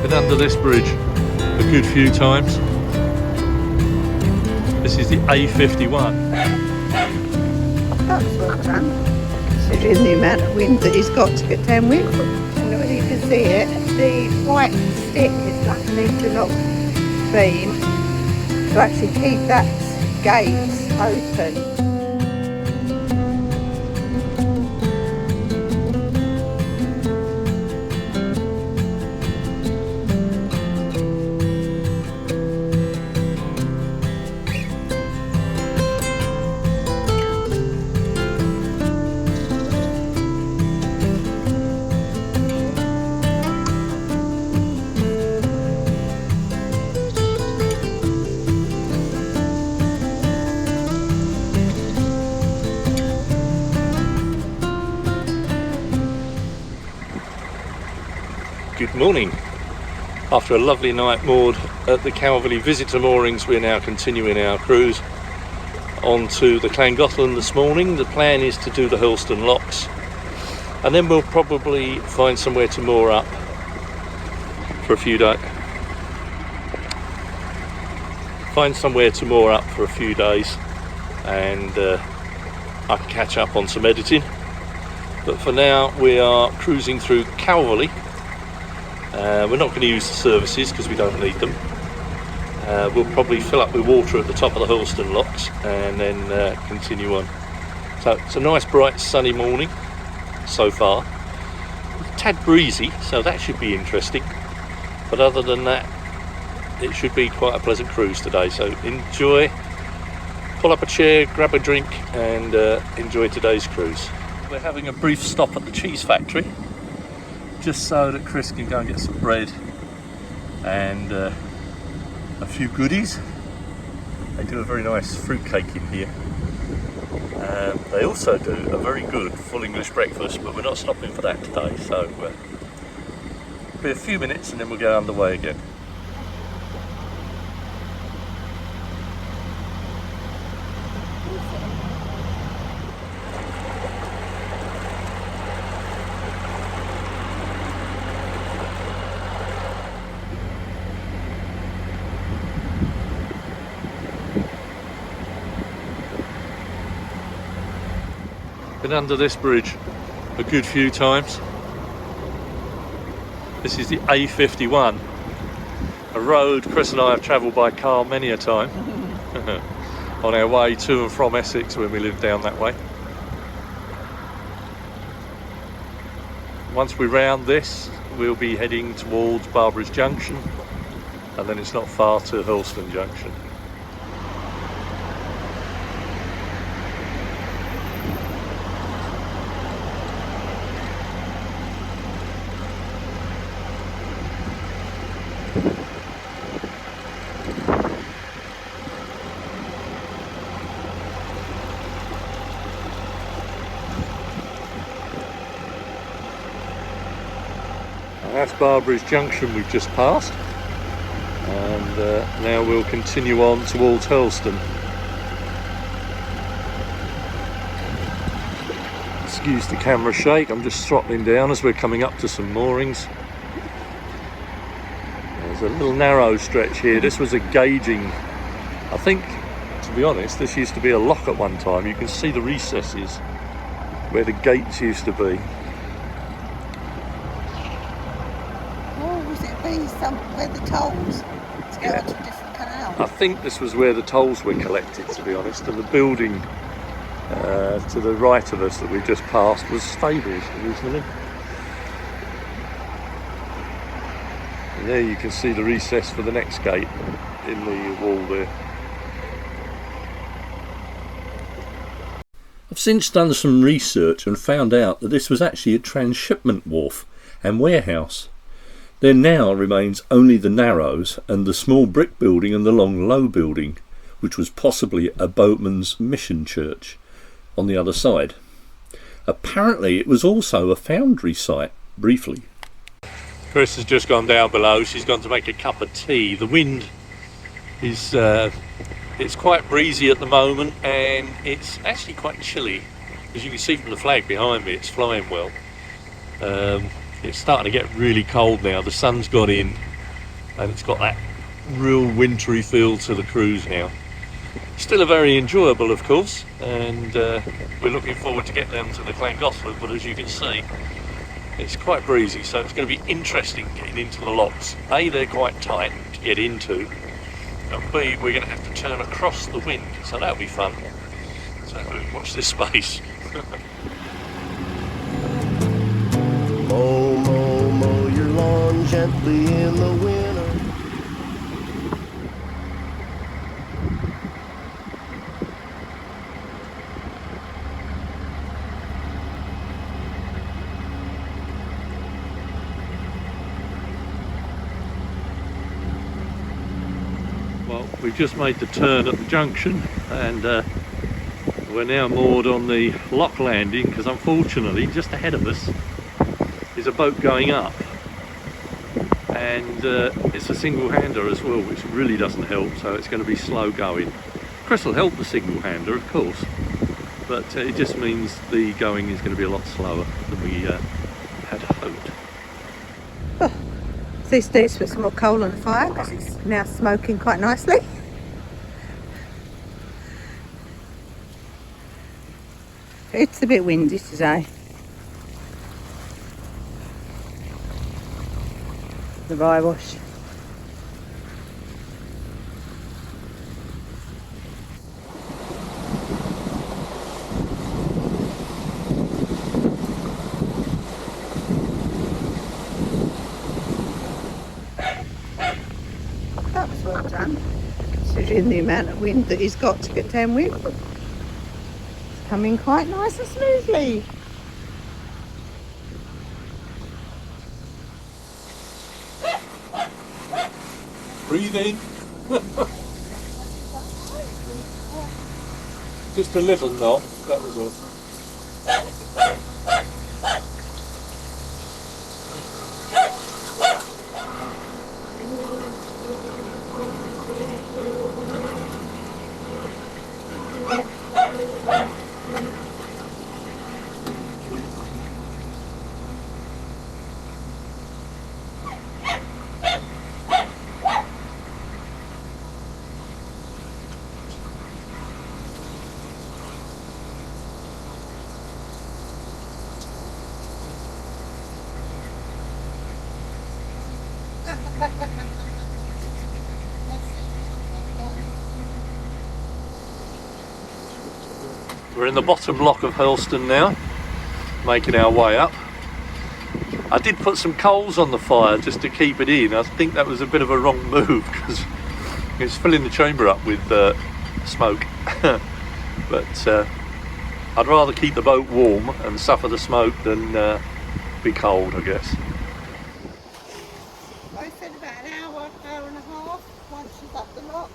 Been under this bridge a good few times. This is the A51. That's well done, considering the amount of wind that he's got to get downwind. And as you can see it, the white stick is luckily to not beam to actually keep that gate open. Good morning. After a lovely night moored at the Calverley Visitor Moorings, we're now continuing our cruise on to the LLangollen this morning. The plan is to do the Hurleston locks, and then we'll probably find somewhere to moor up for a few days. And I can catch up on some editing. But for now, we are cruising through Calverley. We're not going to use the services because we don't need them. We'll probably fill up with water at the top of the Hurleston locks and then continue on. So it's a nice bright sunny morning so far. A tad breezy, so that should be interesting. But other than that, it should be quite a pleasant cruise today. So enjoy, pull up a chair, grab a drink and enjoy today's cruise. We're having a brief stop at the cheese factory, just so that Chris can go and get some bread and a few goodies. They do a very nice fruit cake in here. They also do a very good full English breakfast, but we're not stopping for that today, so it'll be a few minutes and then we'll go underway again. Been under this bridge a good few times. This is the A51, a road Chris and I have travelled by car many a time on our way to and from Essex when we lived down that way. Once we round this, we'll be heading towards Barbary's Junction, and then it's not far to Hurleston Junction. That's Barbary's Junction we've just passed, and now we'll continue on towards Hurleston. Excuse the camera shake, I'm just throttling down as we're coming up to some moorings. There's a little narrow stretch here. This was a gauging, I think, to be honest, this used to be a lock at one time. You can see the recesses where the gates used to be. Where the tolls to go onto a different canal. I think this was where the tolls were collected, to be honest, and the building to the right of us that we've just passed was stables originally. And there you can see the recess for the next gate in the wall there. I've since done some research and found out that this was actually a transshipment wharf and warehouse. There now remains only the Narrows and the small brick building and the long low building, which was possibly a boatman's mission church on the other side. Apparently it was also a foundry site, briefly. Chris has just gone down below. She's gone to make a cup of tea. The wind is it's quite breezy at the moment, and it's actually quite chilly. As you can see from the flag behind me, it's flying well. It's starting to get really cold now. The sun's gone in and it's got that real wintry feel to the cruise now. Still a very enjoyable, of course, and we're looking forward to get down to the LLangollen, but as you can see, it's quite breezy, so it's going to be interesting getting into the locks. A, they're quite tight to get into, and B, we're going to have to turn across the wind, so that'll be fun. So watch this space. Mow, mow, mow your lawn gently in the winter. Well, we've just made the turn at the junction, and we're now moored on the lock landing, because unfortunately just ahead of us is a boat going up, and it's a single-hander as well, which really doesn't help, so it's going to be slow going. Chris will help the single-hander, of course, but it just means the going is going to be a lot slower than we had hoped. These days put some more coal on the fire because it's now smoking quite nicely. It's a bit windy today. The bywash. That was well done, considering the amount of wind that he's got to get down with. It's coming quite nice and smoothly. Breathing. Just a little knock, that was all. We're in the bottom lock of Hurleston now, making our way up. I did put some coals on the fire just to keep it in. I think that was a bit of a wrong move because it's filling the chamber up with smoke. But I'd rather keep the boat warm and suffer the smoke than be cold, I guess. I said about an hour, hour and a half once she's up the lock.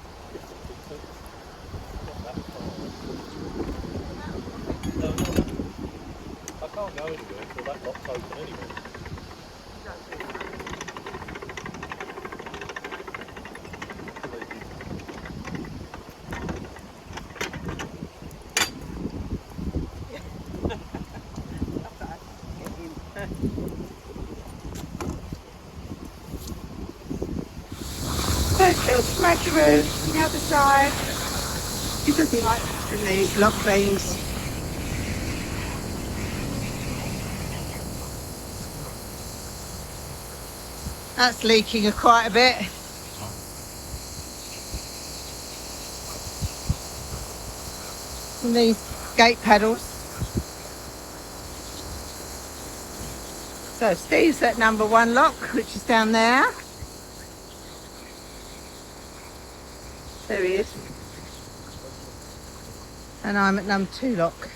I can't go anywhere until that lock's open anyway. Little smatteroo on the other side. He doesn't like these lock beams. That's leaking quite a bit. And these gate paddles. So Steve's at number 1 lock, which is down there. There he is. And I'm at number 2 lock.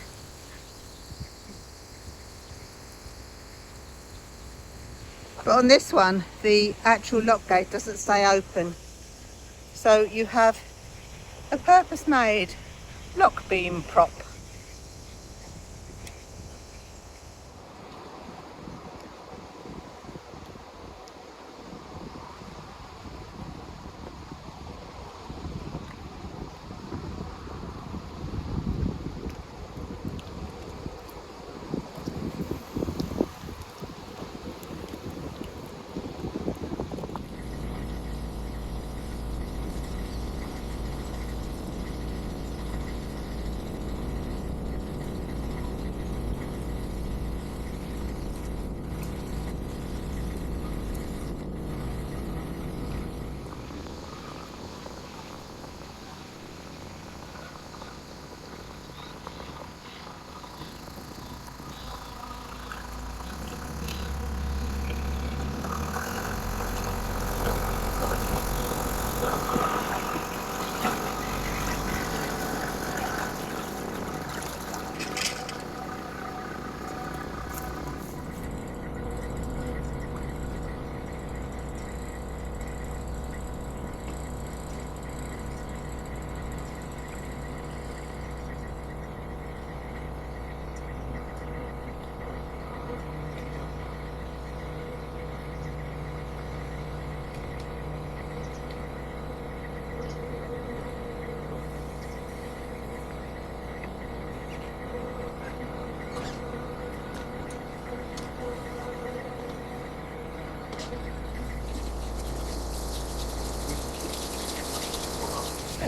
But on this one, the actual lock gate doesn't stay open. So you have a purpose-made lock beam prop.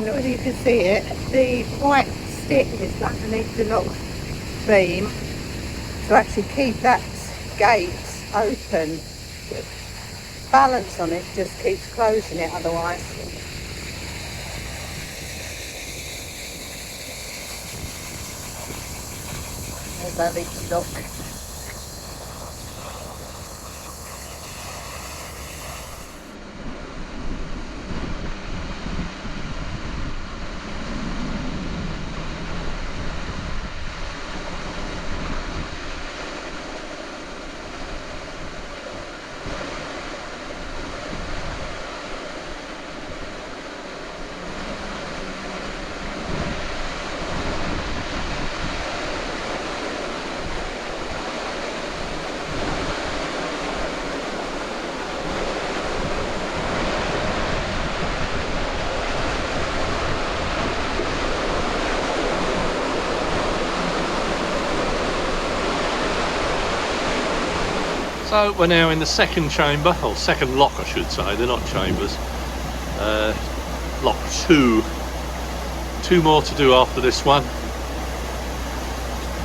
don't know whether you can see it, the white stick is underneath the lock beam to actually keep that gate open. Balance on it just keeps closing it otherwise. There's our leaky lock. So we're now in the second chamber, or second lock I should say, they're not chambers. Lock 2. 2 more to do after this one.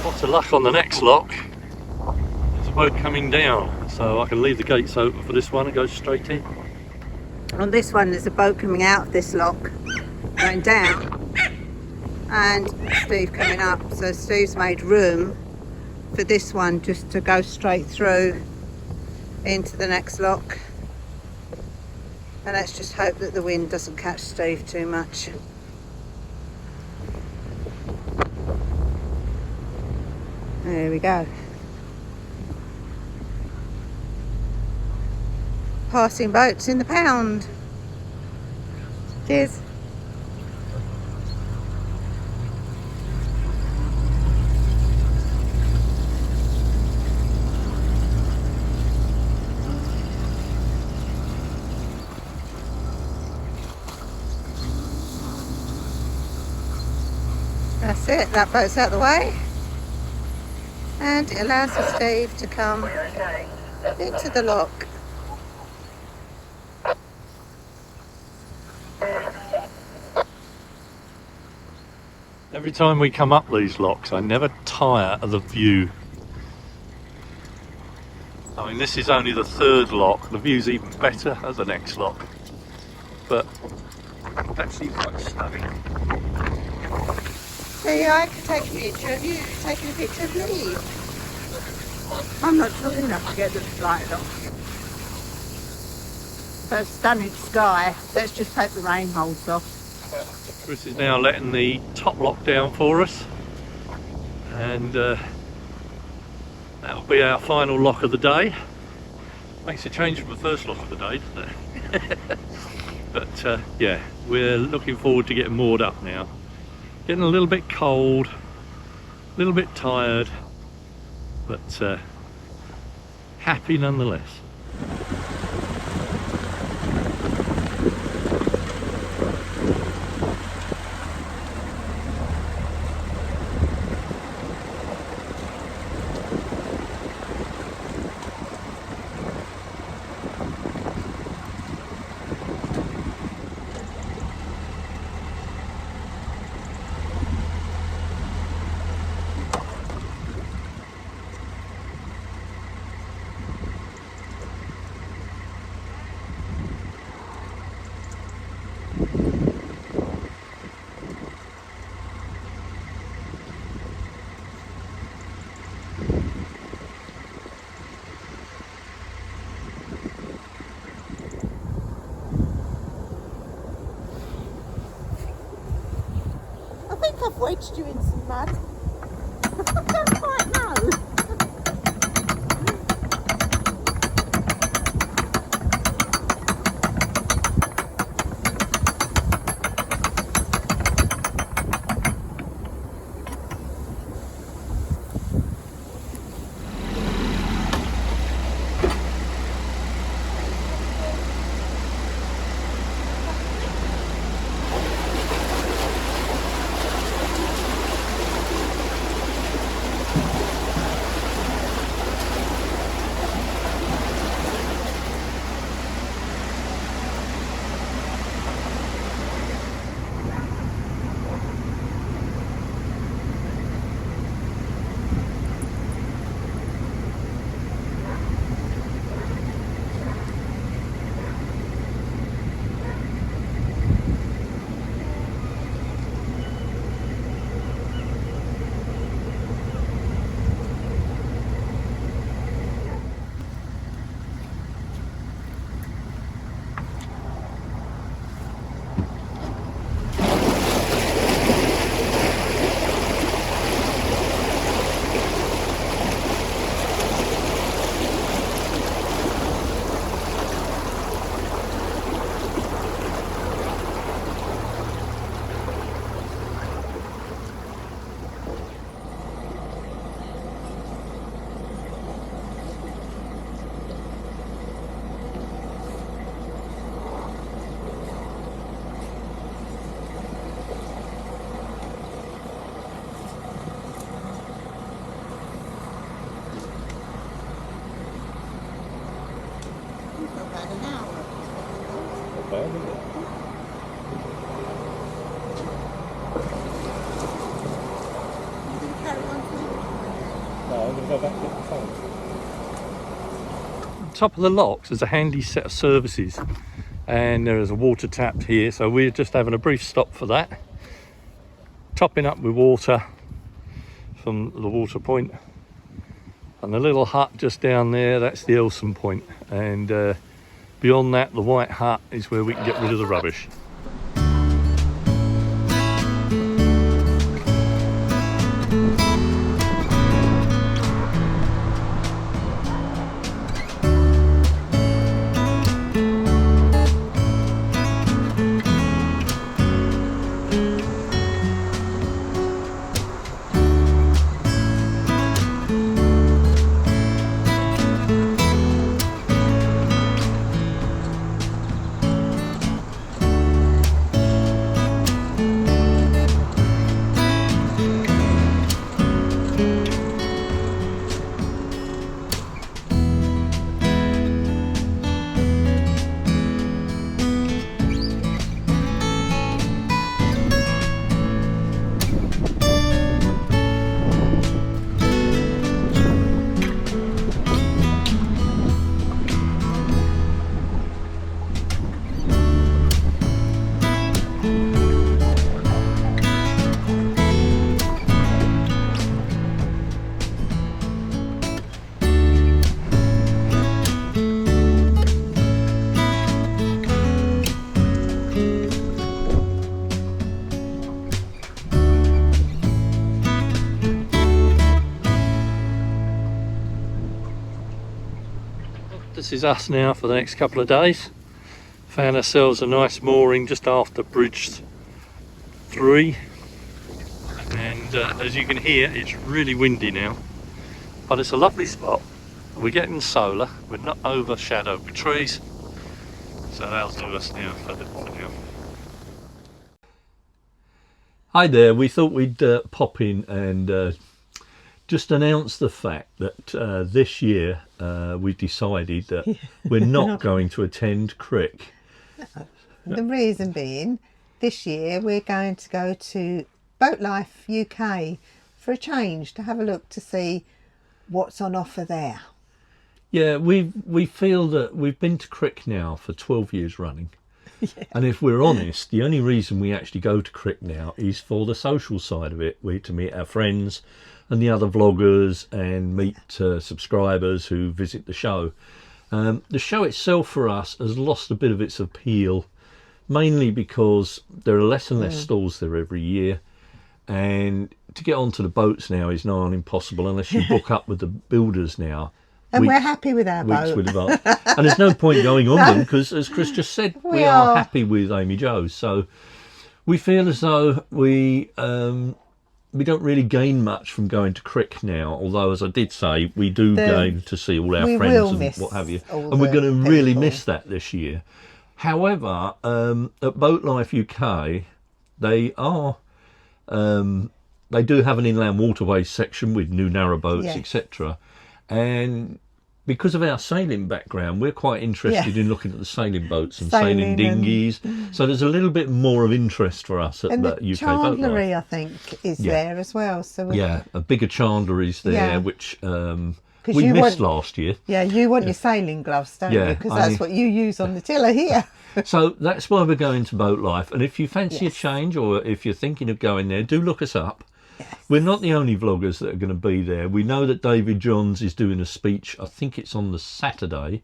Lots of luck on the next lock. There's a boat coming down, so I can leave the gates open for this one and go straight in. On this one there's a boat coming out of this lock, going down, and Steve coming up, so Steve's made room for this one just to go straight through into the next lock. And let's just hope that the wind doesn't catch Steve too much. There we go. Passing boats in the pound. Cheers. That's it, that boat's out of the way. And it allows for Steve to come into the lock. Every time we come up these locks, I never tire of the view. I mean, this is only the 3rd lock. The view's even better at the next lock. But it's actually quite stunning. There, I can take a picture of you taking a picture of me. I'm not tall enough to get the light on. But stunning sky. Let's just take the rain holes off. Chris is now letting the top lock down for us, and that'll be our final lock of the day. Makes a change from the first lock of the day, doesn't it? But yeah, we're looking forward to getting moored up now. Getting a little bit cold, a little bit tired, but happy nonetheless. I've wedged you in some mud. I don't quite know. about an hour. Not bad, is it? You can carry on talking. No, I'm going to go back and get the phone. On top of the locks there's a handy set of services, and there is a water tap here, so we're just having a brief stop for that, topping up with water from the water point. And the little hut just down there, that's the Hurleston point, and beyond that the white hut is where we can get rid of the rubbish. This is us now for the next couple of days. Found ourselves a nice mooring just after Bridge 3, and as you can hear it's really windy now, but it's a lovely spot. We're getting solar, we're not overshadowed with trees, so that'll do us now for now. Hi there, we thought we'd pop in and just announce the fact that this year we've decided that we're not going to attend Crick. The reason being, this year we're going to go to Boat Life UK for a change, to have a look to see what's on offer there. Yeah, we feel that we've been to Crick now for 12 years running. Yeah. And if we're honest, the only reason we actually go to Crick now is for the social side of it. To meet our friends and the other vloggers and meet subscribers who visit the show. The show itself for us has lost a bit of its appeal, mainly because there are less and less stalls there every year, and to get onto the boats now is nigh on impossible unless you book up with the builders now. And we're happy with our boat. With advance. And there's no point going on them because, as Chris just said, we are happy with AmyJo. So we feel as though we don't really gain much from going to Crick now, although, as I did say, we do gain to see all our friends and what have you, and we're going to really miss that this year. However, at Boat Life UK, they do have an inland waterways section with new narrowboats, etc. And because of our sailing background, we're quite interested in looking at the sailing boats and sailing dinghies. So there's a little bit more of interest for us at the UK Boat Life. I think, is there as well. So a bigger chandlery there, which we missed last year. Yeah, you want your sailing gloves, don't you? Because that's what you use on the tiller here. So that's why we're going to Boat Life. And if you fancy a change, or if you're thinking of going there, do look us up. Yes. We're not the only vloggers that are going to be there. We know that David Johns is doing a speech. I think it's on the Saturday.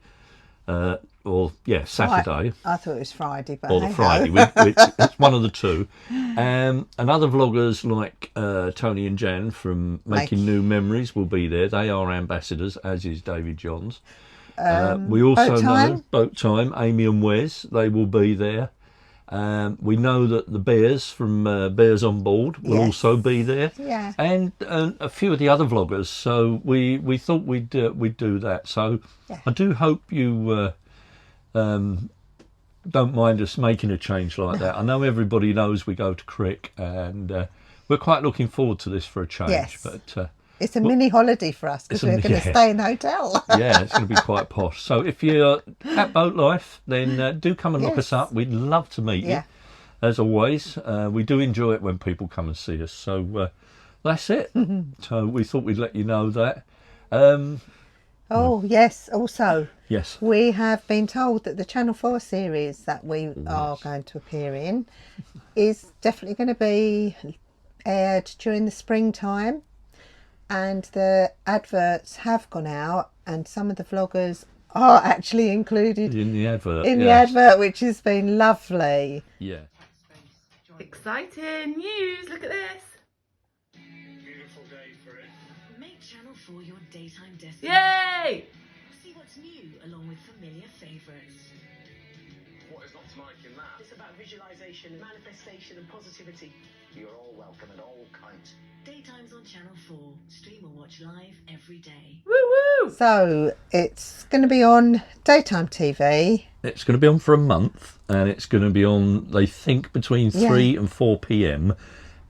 Saturday. I thought it was Friday, but or the Friday. It's one of the two. And other vloggers like Tony and Jan from Making New Memories will be there. They are ambassadors, as is David Johns. We also know Boat Time, Amy and Wes, they will be there. We know that the Bears from Bears on Board will also be there, and a few of the other vloggers. So we thought we'd do that. So I do hope you don't mind us making a change like that. I know everybody knows we go to Crick, and we're quite looking forward to this for a change. But It's a mini holiday for us because we're going to stay in the hotel. Yeah, it's going to be quite posh. So if you're at Boat Life, then do come and look us up. We'd love to meet you. As always, we do enjoy it when people come and see us. So that's it. So we thought we'd let you know that. Oh, yes. Also, yes, we have been told that the Channel 4 series that we are going to appear in is definitely going to be aired during the springtime. And the adverts have gone out, and some of the vloggers are actually included in the advert. The advert, which has been lovely. Yeah. Exciting news! Look at this. Beautiful day for it. Make Channel 4 your daytime destination. Yay! See what's new along with familiar favourites. What is not to like in that? It's about visualization, manifestation and positivity. You're all welcome and all kind. Daytimes on Channel 4. Stream or watch live every day. Woo woo! So it's going to be on daytime TV. It's going to be on for a month, and it's going to be on, they think, between 3 and 4 p.m.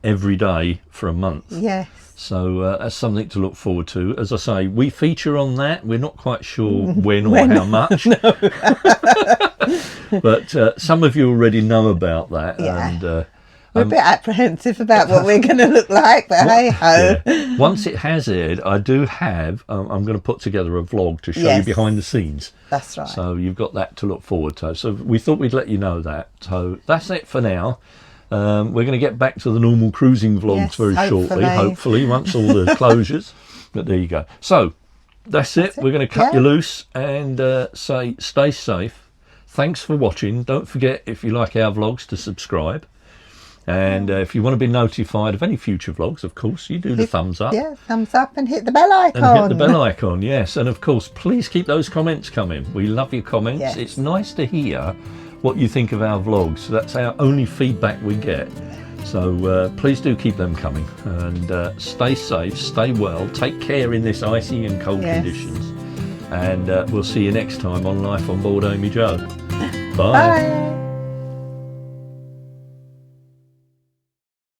every day for a month. Yes. So that's something to look forward to. As I say, we feature on that. We're not quite sure when or how much. But some of you already know about that. Yeah. And we're a bit apprehensive about what we're going to look like, but hey-ho. Yeah. Once it has aired, I do have, I'm going to put together a vlog to show you behind the scenes. That's right. So you've got that to look forward to. So we thought we'd let you know that. So that's it for now. We're going to get back to the normal cruising vlogs very shortly, hopefully, once all the closures. But there you go. So that's it. We're going to cut you loose and say stay safe. Thanks for watching. Don't forget, if you like our vlogs, to subscribe. And if you want to be notified of any future vlogs, of course, you do the thumbs up. Yeah, thumbs up and hit the bell icon. And hit the bell icon, yes. And of course, please keep those comments coming. We love your comments. Yes. It's nice to hear what you think of our vlogs. That's our only feedback we get. So please do keep them coming. And stay safe, stay well, take care in this icy and cold conditions. And we'll see you next time on Life on Board AmyJo. Bye. Bye.